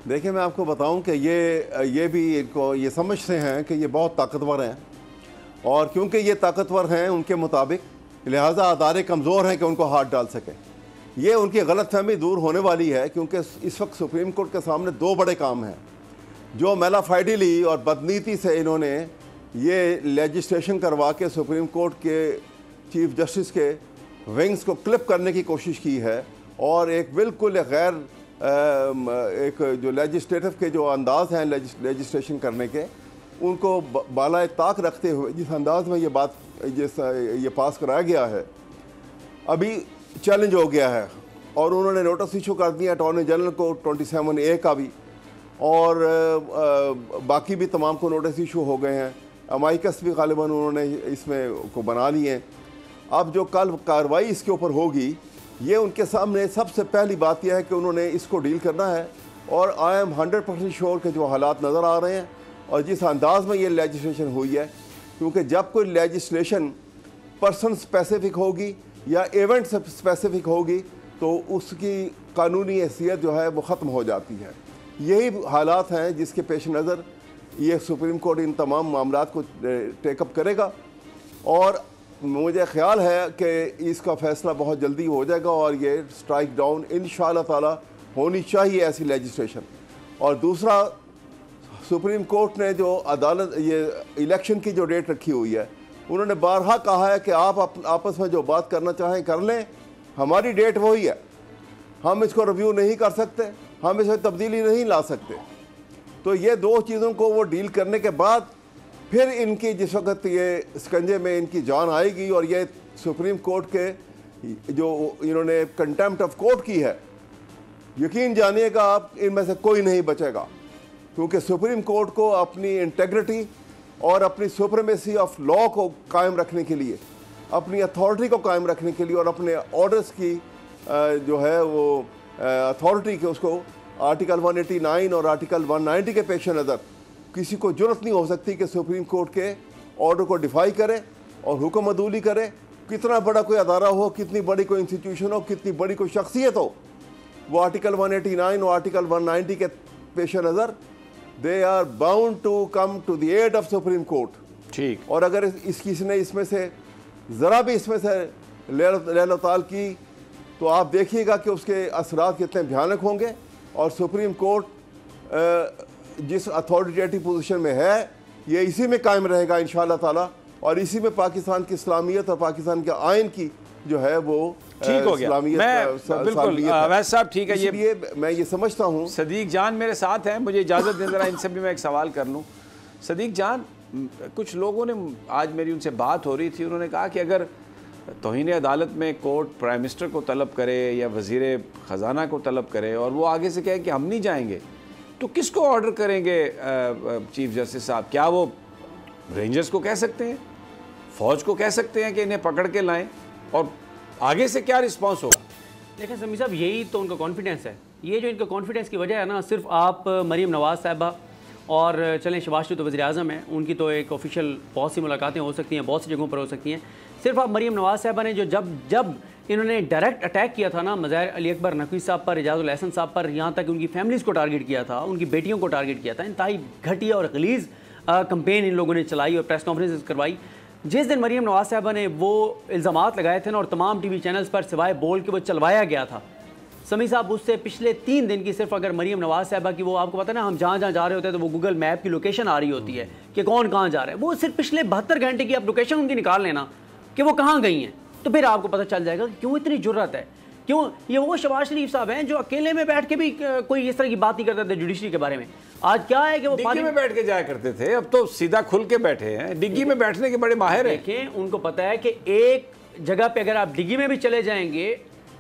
देखिए, मैं आपको बताऊं कि ये भी इनको ये समझते हैं कि ये बहुत ताकतवर हैं, और क्योंकि ये ताकतवर हैं उनके मुताबिक, लिहाजा अदारे कमज़ोर हैं कि उनको हाथ डाल सकें। ये उनकी गलतफहमी दूर होने वाली है, क्योंकि इस वक्त सुप्रीम कोर्ट के सामने दो बड़े काम हैं। जो मेलाफाइडली और बदनीति से इन्होंने ये लेजिस्लेशन करवा के सुप्रीम कोर्ट के चीफ जस्टिस के विंग्स को क्लिप करने की कोशिश की है, और एक बिल्कुल गैर एक जो लेजिस्लेटिव के जो अंदाज हैं लेजिस्लेशन करने के, उनको बाला ताक रखते हुए जिस अंदाज में ये पास कराया गया है, अभी चैलेंज हो गया है। और उन्होंने नोटिस इशू कर दिया अटॉर्नी जनरल को 27A का भी, और बाकी भी तमाम को नोटिस इशू हो गए हैं। अमाइकस भी गालिबन उन्होंने इसमें को बना लिए। अब जो कल कार्रवाई इसके ऊपर होगी, ये उनके सामने सबसे पहली बात यह है कि उन्होंने इसको डील करना है। और आई एम 100% श्योर कि जो हालात नज़र आ रहे हैं और जिस अंदाज में ये लेजिस्लेशन हुई है, क्योंकि जब कोई लेजिस्लेशन पर्सन स्पेसिफिक होगी या इवेंट स्पेसिफिक होगी तो उसकी कानूनी हैसियत जो है वो ख़त्म हो जाती है। यही हालात हैं जिसके पेश नज़र ये सुप्रीम कोर्ट इन तमाम मामलात को टेकअप करेगा, और मुझे ख्याल है कि इसका फ़ैसला बहुत जल्दी हो जाएगा और ये स्ट्राइक डाउन इंशाअल्लाह ताला होनी चाहिए ऐसी लेजिस्लेशन। और दूसरा, सुप्रीम कोर्ट ने जो अदालत ये इलेक्शन की जो डेट रखी हुई है, उन्होंने बारहा कहा है कि आप आपस में जो बात करना चाहें कर लें, हमारी डेट वही है, हम इसको रिव्यू नहीं कर सकते, हम इसमें तब्दीली नहीं ला सकते। तो ये दो चीज़ों को वो डील करने के बाद फिर इनकी जिस वक्त ये शिकंजे में इनकी जान आएगी, और ये सुप्रीम कोर्ट के जो इन्होंने कंटेम्प्ट ऑफ कोर्ट की है, यकीन जानिएगा आप इनमें से कोई नहीं बचेगा, क्योंकि सुप्रीम कोर्ट को अपनी इंटेग्रिटी और अपनी सुप्रीमेसी ऑफ लॉ को कायम रखने के लिए, अपनी अथॉरिटी को कायम रखने के लिए, और अपने ऑर्डर्स की जो है वो अथॉरिटी के उसको आर्टिकल 189 और आर्टिकल 190 के पेश नज़र किसी को जरूरत नहीं हो सकती कि सुप्रीम कोर्ट के ऑर्डर को डिफाई करे और हुक्म अदूली करे। कितना बड़ा कोई अदारा हो, कितनी बड़ी कोई इंस्टीट्यूशन हो, कितनी बड़ी कोई शख्सियत हो, वो आर्टिकल 189 और आर्टिकल 190 के पेश नज़र they are bound to come to the aid of supreme court. ठीक। और अगर किसी ने इसमें से ज़रा भी इसमें से लैल-ओ-ताल की, तो आप देखिएगा कि उसके असरात कितने भयानक होंगे। और सुप्रीम कोर्ट जिस अथॉरिटेटिव पोजीशन में है, ये इसी में कायम रहेगा इंशाअल्लाह ताला, और इसी में पाकिस्तान की इस्लामियत और पाकिस्तान के आइन की जो है वो ठीक हो गया। मैं बिल्कुल वैसे साहब ठीक है, ये मैं ये समझता हूँ। सदीक जान मेरे साथ हैं, मुझे इजाज़त दें ज़रा इनसे भी मैं एक सवाल कर लूँ। सदीक जान, कुछ लोगों ने आज मेरी उनसे बात हो रही थी, उन्होंने कहा कि अगर तौहीन अदालत में कोर्ट प्राइम मिनिस्टर को तलब करे या वज़ीर ख़जाना को तलब करे और वो आगे से कहे कि हम नहीं जाएंगे, तो किसको ऑर्डर करेंगे चीफ जस्टिस साहब? क्या वो रेंजर्स को कह सकते हैं, फ़ौज को कह सकते हैं कि इन्हें पकड़ के लाएं, और आगे से क्या रिस्पॉन्स होगा? देखें समी साहब, यही तो उनका कॉन्फिडेंस है। ये जो इनका कॉन्फिडेंस की वजह है ना, सिर्फ आप मरीम नवाज़ साहबा और चलें शहबाज शरीफ तो वज़ीर आज़म हैं, उनकी तो एक ऑफिशियल बहुत सी मुलाकातें हो सकती हैं, बहुत सी जगहों पर हो सकती हैं। सिर्फ आप मरीम नवाज़ साहबा ने जो जब इन्होंने डायरेक्ट अटैक किया था ना मज़ाहिर अली अकबर नकवी साहब पर, एजाज़ुल एहसन साहब पर, यहाँ तक उनकी फैमिलीज़ को टारगेट किया था, उनकी बेटियों को टारगेट किया था, इंतहाई घटिया और गलीज़ कंपेन इन लोगों ने चलाई और प्रेस कॉन्फ्रेंस करवाई। जिस दिन मरीम नवाज़ साहबा ने वो इल्ज़ामात लगाए थे ना, और तमाम TV चैनल्स पर सिवाय बोल के वो चलवाया गया था, समी साहब उससे पिछले 3 दिन की सिर्फ अगर मरीम नवाज़ साहबा की, वो आपको पता है ना, हम जहाँ जहाँ जा रहे होते हैं तो वो गूगल मैप की लोकेशन आ रही होती है कि कौन कहाँ जा रहा है, वो सिर्फ पिछले 72 घंटे की आप लोकेशन उनकी निकाल लेना कि वो कहाँ गई हैं, तो फिर आपको पता चल जाएगा कि क्यों इतनी जुर्रत है, क्यों ये वो शहबाज शरीफ साहब हैं जो अकेले में बैठ के भी कोई इस तरह की बात नहीं करते थे जुडिशरी के बारे में। आज क्या है कि वो डिग्गी में बैठ के जाया करते थे, अब तो सीधा खुल के बैठे हैं, डिग्गी में बैठने के बड़े माहिर हैं। देखें, उनको पता है कि एक जगह पे अगर आप डिग्गी में भी चले जाएंगे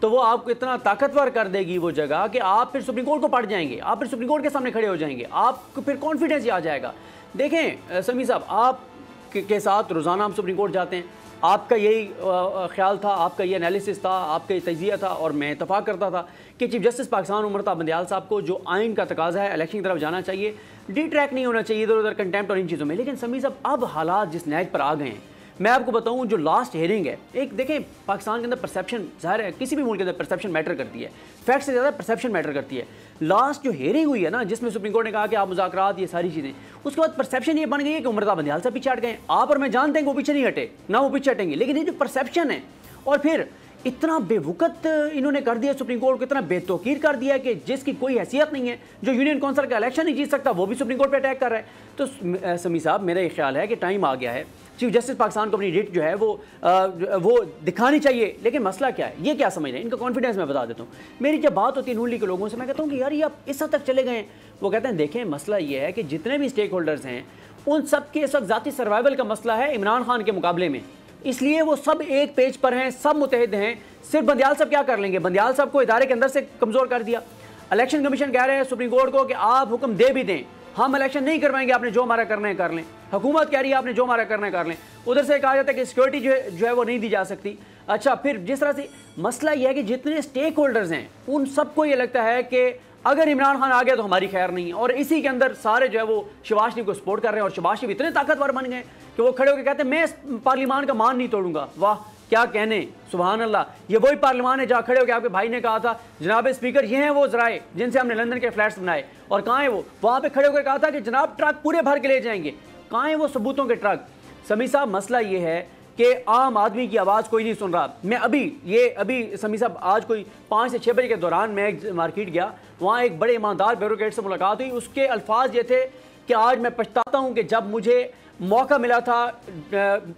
तो वो आपको इतना ताकतवर कर देगी वो जगह कि आप फिर सुप्रीम कोर्ट को पढ़ जाएंगे, आप फिर सुप्रीम कोर्ट के सामने खड़े हो जाएंगे, आपको फिर कॉन्फिडेंस ही आ जाएगा। देखें समी साहब, आप के साथ रोज़ाना हम सुप्रीम कोर्ट जाते हैं, आपका यही ख्याल था, आपका ये एनालिसिस था, आपका ये तजिया था, और मैं इतफाक़ करता था कि चीफ जस्टिस पाकिस्तान उमर ता बंदयाल साहब को जो आइन का तकाजा है, इलेक्शन की तरफ जाना चाहिए, डी ट्रैक नहीं होना चाहिए इधर उधर कंटेम्प्ट और इन चीज़ों में। लेकिन समी साहब, अब हालात जिस नहज पर आ गए हैं, मैं आपको बताऊं जो लास्ट हेयरिंग है, एक देखें पाकिस्तान के अंदर परसेप्शन, ज़ाहिर है किसी भी मुल्क के अंदर परसेप्शन मैटर करती है, फैक्ट से ज़्यादा परसेप्शन मैटर करती है। लास्ट जो हेयरिंग हुई है ना, जिसमें सुप्रीम कोर्ट ने कहा कि आप मुज़ाकरात, ये सारी चीज़ें, उसके बाद परसेप्शन ये बन गई है कि उमरता बंदियाल से पीछे हट गए। आप और मैं जानते हैं कि वो पीछे नहीं हटे, ना वो पीछे हटेंगे, लेकिन ये जो परसेप्शन है, और फिर इतना बेवकत इन्होंने कर दिया सुप्रीम कोर्ट को, इतना बेतौकीर कर दिया कि जिसकी कोई हैसियत नहीं है, जो यूनियन काउंसिल का इलेक्शन नहीं जीत सकता वो भी सुप्रीम कोर्ट पे अटैक कर रहा है। तो समी साहब, मेरा ये ख्याल है कि टाइम आ गया है, चीफ जस्टिस पाकिस्तान को अपनी रिट जो है वो दिखानी चाहिए। लेकिन मसला क्या है, ये क्या समझ रहे हैं, इनका कॉन्फिडेंस मैं बता देता हूँ। मेरी जब बात होती है नून लीग के लोगों से, मैं कहता हूँ कि यार ये आप इस हद तक चले गए हैं। वो कहते हैं देखें मसला ये है कि जितने भी स्टेक होल्डर्स हैं उन सब के इस वक्त ज़ाती सर्वाइवल का मसला है इमरान खान के मुकाबले में, इसलिए वो सब एक पेज पर हैं, सब मुतहद हैं। सिर्फ बंदियाल साहब क्या कर लेंगे, बंदियाल साहब को इदारे के अंदर से कमज़ोर कर दिया। इलेक्शन कमीशन कह रहे हैं सुप्रीम कोर्ट को कि आप हुक्म दे भी दें, हम इलेक्शन नहीं करवाएंगे, आपने जो हमारा करना है कर लें। हुकूमत कह रही है आपने जो हमारा करना है कर लें। उधर से कहा जाता है कि सिक्योरिटी जो है वो नहीं दी जा सकती। अच्छा, फिर जिस तरह से मसला यह है कि जितने स्टेक होल्डर्स हैं उन सबको ये लगता है कि अगर इमरान खान आ गया तो हमारी खैर नहीं है, और इसी के अंदर सारे जो है वो शहबाज शरीफ को सपोर्ट कर रहे हैं, और शहबाज शरीफ इतने ताकतवर बन गए कि वो खड़े होकर कहते हैं मैं पार्लियामान का मान नहीं तोड़ूंगा। वाह, क्या कहने, सुभान अल्लाह। ये वही पार्लियामान है जहाँ खड़े होकर आपके भाई ने कहा था जनाब स्पीकर ये हैं वो जराए जिनसे हमने लंदन के फ्लैट्स बनाए, और कहाँ है वो, वहाँ पे खड़े होकर कहा था कि जनाब ट्रक पूरे भर के ले जाएंगे, कहाँ है वो सबूतों के ट्रक। समी साहब, मसला ये है कि आम आदमी की आवाज़ कोई नहीं सुन रहा। मैं अभी समी साहब आज कोई 5 से 6 बजे के दौरान मैं एक मार्केट गया, वहाँ एक बड़े ईमानदार ब्यूरोक्रेट से मुलाकात हुई। उसके अल्फाज ये थे कि आज मैं पछताता हूँ कि जब मुझे मौका मिला था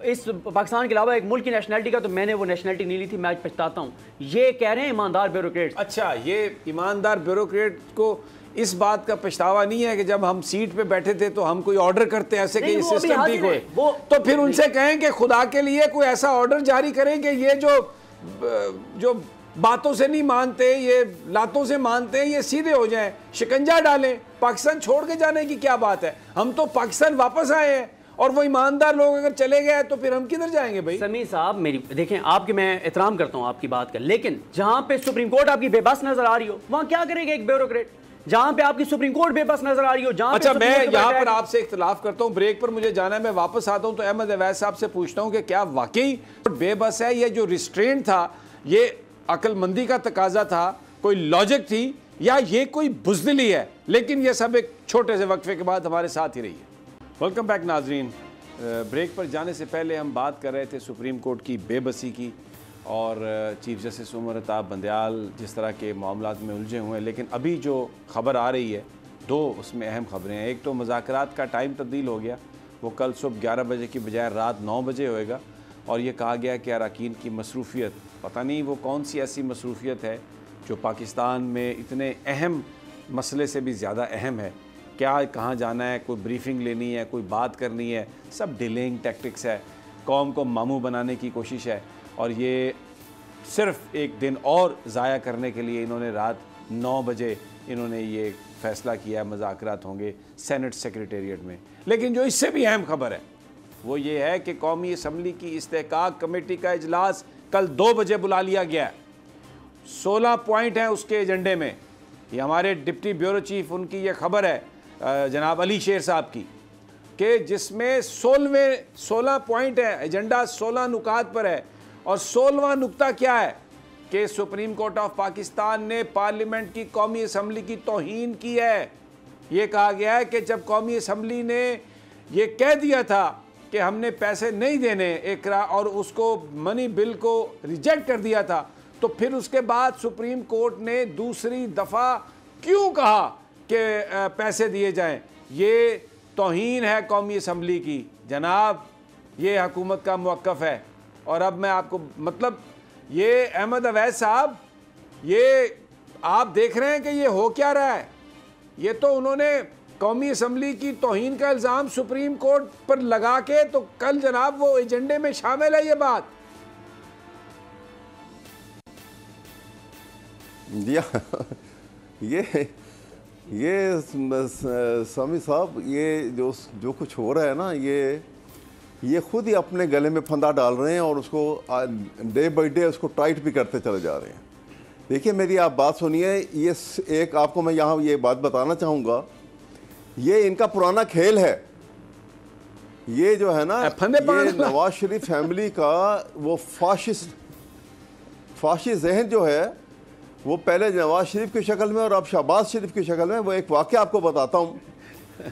इस पाकिस्तान के अलावा एक मुल्क की नेशनलिटी का, तो मैंने वो नेशनलिटी नहीं ली थी, मैं आज पछताता हूँ। ये कह रहे हैं ईमानदार ब्यूरोक्रेट। अच्छा, ये ईमानदार ब्यूरोक्रेट को इस बात का पछतावा नहीं है कि जब हम सीट पे बैठे थे तो हम कोई ऑर्डर करते हैं ऐसे कि ये सिस्टम ठीक हो, तो फिर उनसे कहें कि खुदा के लिए कोई ऐसा ऑर्डर जारी करें कि ये जो बातों से नहीं मानते, ये लातों से मानते हैं, ये सीधे हो जाएं, शिकंजा डालें। पाकिस्तान छोड़ के जाने की क्या बात है, हम तो पाकिस्तान वापस आए हैं, और वो ईमानदार लोग अगर चले गए तो फिर हम किधर जाएंगे भाई। समी साहब, मेरी देखें, आपकी मैं एहतराम करता हूं आपकी बात का, लेकिन जहां पे सुप्रीम कोर्ट आपकी बेबस नजर आ रही हो वहां क्या करेगा एक ब्यूरोक्रेट, जहां पे आपकी सुप्रीम कोर्ट बेबस नजर आ रही हो, जहां अच्छा, मैं यहां पर आपसे इख्तिलाफ करता हूं, ब्रेक पर मुझे जाना है, मैं वापस आता हूं तो अहमद अवैस साहब से पूछता हूं कि क्या वाकई बेबस है, ये जो रिस्ट्रेंट था ये अक्लमंदी का तकाजा था, कोई लॉजिक थी, या ये कोई बुज़दिली है। लेकिन ये सब एक छोटे से वक्फे के बाद हमारे साथ ही रही है। वेलकम बैक नाजरीन। ब्रेक पर जाने से पहले हम बात कर रहे थे सुप्रीम कोर्ट की बेबसी की, और चीफ जस्टिस उमर अताब बंदियाल जिस तरह के मामलात में उलझे हुए हैं। लेकिन अभी जो खबर आ रही है, दो उसमें अहम खबरें हैं। एक तो मुज़ाकरात का टाइम तब्दील हो गया, वो कल सुबह 11 बजे की बजाय रात 9 बजे होएगा, और ये कहा गया कि अरकान की मसरूफियत, पता नहीं वो कौन सी ऐसी मसरूफियत है जो पाकिस्तान में इतने अहम मसले से भी ज़्यादा अहम है। क्या कहाँ जाना है, कोई ब्रीफिंग लेनी है, कोई बात करनी है, सब डिलेइंग टैक्टिक्स है, कौम को मामू बनाने की कोशिश है। और ये सिर्फ एक दिन और ज़ाया करने के लिए इन्होंने रात 9 बजे इन्होंने ये फ़ैसला किया मुज़ाकरात होंगे सेनेट सेक्रेटेरिएट में। लेकिन जो इससे भी अहम खबर है वो ये है कि कौमी असम्बली की इस्तेहकाक कमेटी का इजलास कल 2 बजे बुला लिया गया है। 16 पॉइंट हैं उसके एजेंडे में। ये हमारे डिप्टी ब्यूरो चीफ, उनकी ये खबर है जनाब अली शेर साहब की, कि जिसमें 16 पॉइंट है, एजेंडा 16 नुकात पर है। और 16वां नुक्ता क्या है कि सुप्रीम कोर्ट ऑफ पाकिस्तान ने पार्लियामेंट की कौमी असम्बली की तौहीन की है। ये कहा गया है कि जब कौमी असम्बली ने ये कह दिया था कि हमने पैसे नहीं देने एकरा, और उसको मनी बिल को रिजेक्ट कर दिया था, तो फिर उसके बाद सुप्रीम कोर्ट ने दूसरी दफ़ा क्यों कहा कि पैसे दिए जाएं। ये तौहीन है कौमी असम्बली की जनाब, ये हुकूमत का मौक़िफ़ है। और अब मैं आपको मतलब ये अहमद अवैस साहब, ये आप देख रहे हैं कि ये हो क्या रहा है। ये तो उन्होंने कौमी असम्बली की तौहीन का इल्ज़ाम सुप्रीम कोर्ट पर लगा के, तो कल जनाब वो एजेंडे में शामिल है ये बात। ये सामी साहब, ये जो कुछ हो रहा है ना, ये खुद ही अपने गले में फंदा डाल रहे हैं और उसको डे बाई डे उसको टाइट भी करते चले जा रहे हैं। देखिए, मेरी आप बात सुनिए, ये एक आपको मैं यहाँ ये बात बताना चाहूँगा, ये इनका पुराना खेल है। ये जो है ना, फंदे पकड़ ये नवाज शरीफ फैमिली का वो फाशिस्ट जहन जो है, वो पहले नवाज शरीफ की शक्ल में और अब शहबाज शरीफ की शक्ल में। वो एक वाक़या आपको बताता हूँ,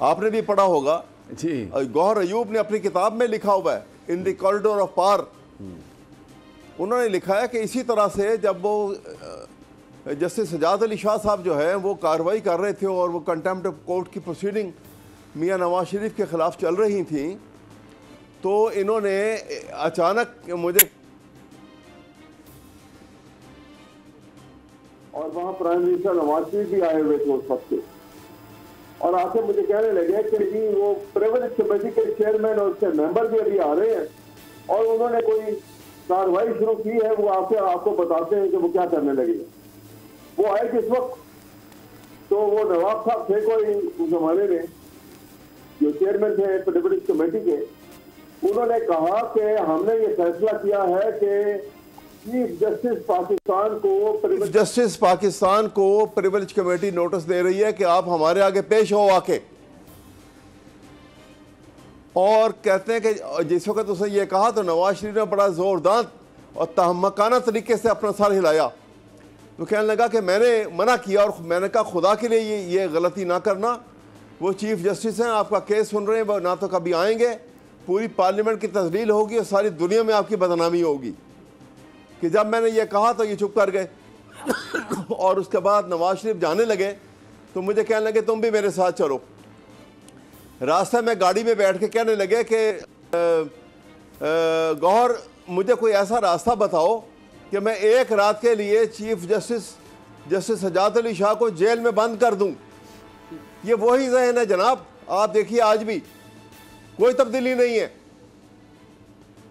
आपने भी पढ़ा होगा जी। गौहर अयूब ने अपनी किताब में लिखा हुआ है, in the corridor of power, उन्होंने लिखा है कि इसी तरह से जब वो जस्टिस सजाद अली शाह साहब जो है वो कार्रवाई कर रहे थे और वो कंटेम्प्ट ऑफ कोर्ट की प्रोसीडिंग मियां नवाज शरीफ के ख़िलाफ़ चल रही थी, तो इन्होंने अचानक मुझे, और वहाँ प्राइम मिनिस्टर नवाज शरीफ भी आए हुए थे उस वक्त के, और आके मुझे कहने लगे कि जी वो प्रिविलेज कमेटी के चेयरमैन और उसके मेंबर भी अभी आ रहे हैं और उन्होंने कोई कार्रवाई शुरू की है, वो आके आपको बताते हैं कि वो क्या करने लगे। वो आए किस वक्त, तो वो नवाब साहब थे कोई उस जमाने में जो चेयरमैन थे प्रिविलेज कमेटी के, उन्होंने कहा कि हमने ये फैसला किया है कि चीफ जस्टिस पाकिस्तान को प्रिविलेज कमेटी नोटिस दे रही है कि आप हमारे आगे पेश हो आके, और कहते हैं कि जिस वक्त उसने ये कहा तो नवाज शरीफ ने बड़ा जोरदार और तहमकाना तरीके से अपना सर हिलाया। तो कहने लगा कि मैंने मना किया और मैंने कहा खुदा के लिए ये गलती ना करना, वो चीफ जस्टिस हैं, आपका केस सुन रहे हैं, वो ना तो कभी आएंगे, पूरी पार्लियामेंट की तस्लील होगी और सारी दुनिया में आपकी बदनामी होगी। कि जब मैंने ये कहा तो ये चुप कर गए और उसके बाद नवाज शरीफ जाने लगे तो मुझे कहने लगे तुम भी मेरे साथ चलो। रास्ते में गाड़ी में बैठ के कहने लगे कि गौहर मुझे कोई ऐसा रास्ता बताओ कि मैं एक रात के लिए चीफ जस्टिस सजाद अली शाह को जेल में बंद कर दूं। ये वही ज़हन है जनाब, आप देखिए आज भी कोई तब्दीली नहीं है।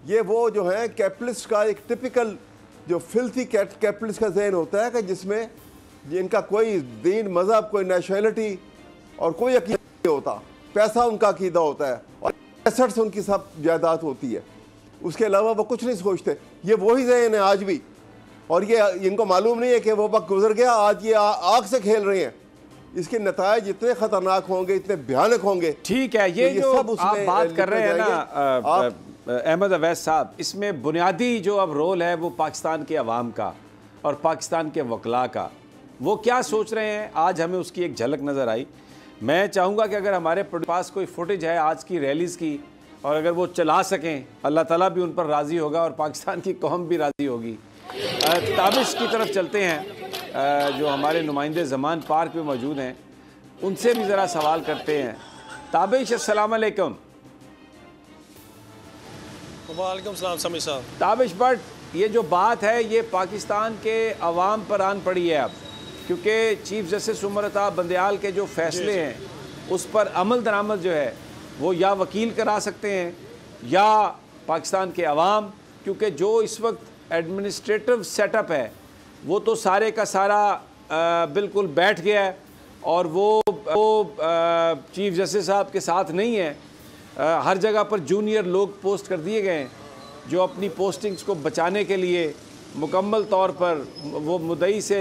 ये वो जो है कैपिटलिस्ट का एक टिपिकल जो फिल्थी कैपिटलिस्ट का जहन होता है कि जिसमें जिनका कोई दीन मज़हब, कोई नेशनलिटी और कोई अकीदा नहीं होता, पैसा उनका अकीदा होता है और एसेट्स उनकी सब जायदाद होती है, उसके अलावा वो कुछ नहीं सोचते। ये वही जहन है आज भी, और ये इनको मालूम नहीं है कि वो वक्त गुजर गया, आज ये आग से खेल रहे हैं। इसके नतायज इतने खतरनाक होंगे, इतने भयानक होंगे। ठीक है, ये जो आप बात कर रहे हैं ना अहमद अवैस साहब, इसमें बुनियादी जो अब रोल है वो पाकिस्तान के अवाम का और पाकिस्तान के वकला का, वो क्या सोच रहे हैं आज हमें उसकी एक झलक नज़र आई। मैं चाहूँगा कि अगर हमारे पास कोई फुटेज है आज की रैलीज़ की और अगर वो चला सकें, अल्लाह ताला भी उन पर राज़ी होगा और पाकिस्तान की कौम भी राज़ी होगी। ताबिश की तरफ चलते हैं, जो हमारे नुमाइंदे ज़मान पार्क में मौजूद हैं, उनसे भी ज़रा सवाल करते हैं। ताबिश, अस्सलाम वालेकुम। वालेकुम सलाम समी साहब। ताबिश भट्ट, ये जो बात है ये पाकिस्तान के अवाम पर आन पड़ी है अब, क्योंकि चीफ जस्टिस उमर अता बंदयाल के जो फैसले हैं उस पर अमल दरामद जो है वो या वकील करा सकते हैं या पाकिस्तान के अवाम, क्योंकि जो इस वक्त एडमिनिस्ट्रेटिव सेटअप है वो तो सारे का सारा बिल्कुल बैठ गया है और वो चीफ जस्टिस साहब के साथ नहीं है। हर जगह पर जूनियर लोग पोस्ट कर दिए गए हैं जो अपनी पोस्टिंग्स को बचाने के लिए मुकम्मल तौर पर वो मुद्दई से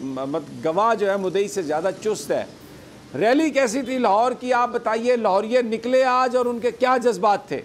गवाह जो है मुद्दई से ज़्यादा चुस्त है। रैली कैसी थी लाहौर की, आप बताइए, लाहौरिये निकले आज और उनके क्या जज्बात थे?